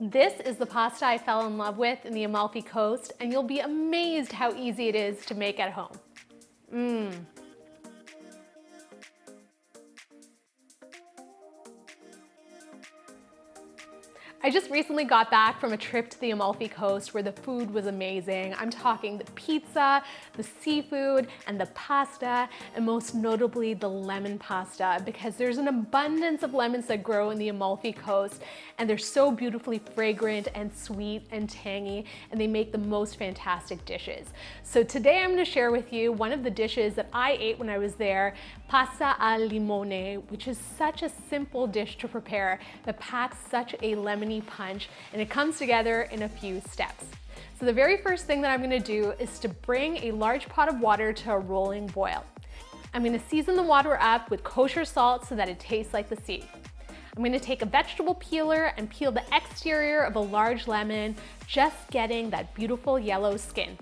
This is the pasta I fell in love with in the Amalfi Coast, and you'll be amazed how easy it is to make at home. I just recently got back from a trip to the Amalfi Coast where the food was amazing. I'm talking the pizza, the seafood, and the pasta, and most notably the lemon pasta, because there's an abundance of lemons that grow in the Amalfi Coast, and they're so beautifully fragrant and sweet and tangy, and they make the most fantastic dishes. So today I'm going to share with you one of the dishes that I ate when I was there, Pasta al Limone, which is such a simple dish to prepare that packs such a lemony punch, and it comes together in a few steps. So the very first thing that I'm going to do is to bring a large pot of water to a rolling boil. I'm going to season the water up with kosher salt so that it tastes like the sea. I'm going to take a vegetable peeler and peel the exterior of a large lemon, just getting that beautiful yellow skin.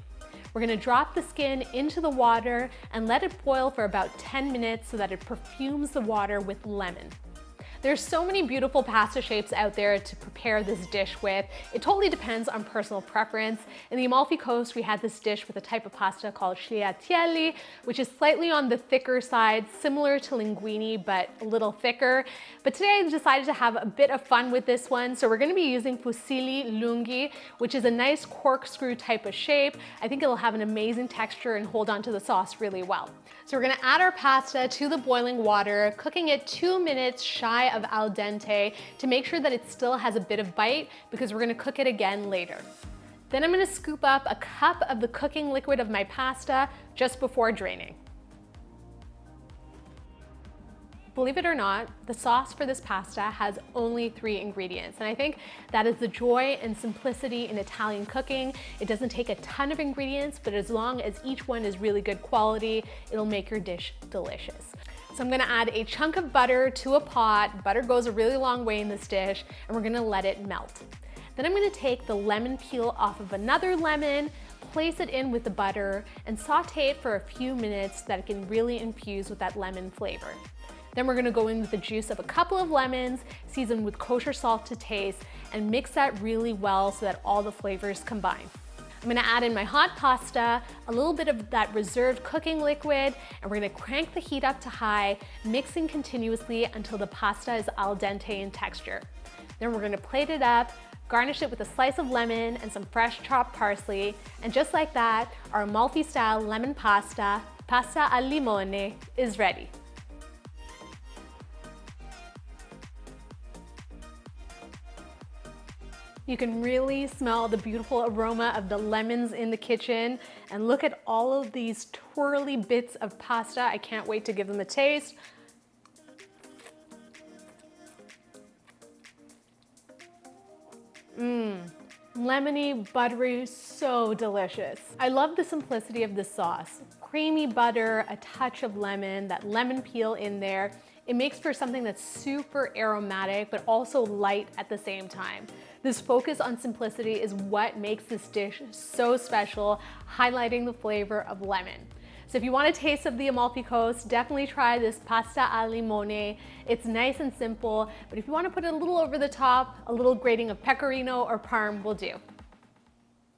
We're going to drop the skin into the water and let it boil for about 10 minutes so that it perfumes the water with lemon. There's so many beautiful pasta shapes out there to prepare this dish with. It totally depends on personal preference. In the Amalfi Coast, we had this dish with a type of pasta called sciatielli, which is slightly on the thicker side, similar to linguini, but a little thicker. But today I decided to have a bit of fun with this one. So we're gonna be using fusilli lunghi, which is a nice corkscrew type of shape. I think it'll have an amazing texture and hold onto the sauce really well. So we're gonna add our pasta to the boiling water, cooking it 2 minutes shy of al dente to make sure that it still has a bit of bite, because we're gonna cook it again later. Then I'm gonna scoop up a cup of the cooking liquid of my pasta just before draining. Believe it or not, the sauce for this pasta has only 3 ingredients, and I think that is the joy and simplicity in Italian cooking. It doesn't take a ton of ingredients, but as long as each one is really good quality, it'll make your dish delicious. So I'm gonna add a chunk of butter to a pot. Butter goes a really long way in this dish, and we're gonna let it melt. Then I'm gonna take the lemon peel off of another lemon, place it in with the butter, and saute it for a few minutes so that it can really infuse with that lemon flavor. Then we're gonna go in with the juice of a couple of lemons, seasoned with kosher salt to taste, and mix that really well so that all the flavors combine. I'm gonna add in my hot pasta, a little bit of that reserved cooking liquid, and we're gonna crank the heat up to high, mixing continuously until the pasta is al dente in texture. Then we're gonna plate it up, garnish it with a slice of lemon and some fresh chopped parsley, and just like that, our Amalfi-style lemon pasta, Pasta al Limone, is ready. You can really smell the beautiful aroma of the lemons in the kitchen, and look at all of these twirly bits of pasta. I can't wait to give them a taste. Lemony, buttery, so delicious. I love the simplicity of this sauce. Creamy butter, a touch of lemon, that lemon peel in there. It makes for something that's super aromatic, but also light at the same time. This focus on simplicity is what makes this dish so special, highlighting the flavor of lemon. So if you want a taste of the Amalfi Coast, definitely try this Pasta al Limone. It's nice and simple, but if you want to put it a little over the top, a little grating of pecorino or parm will do.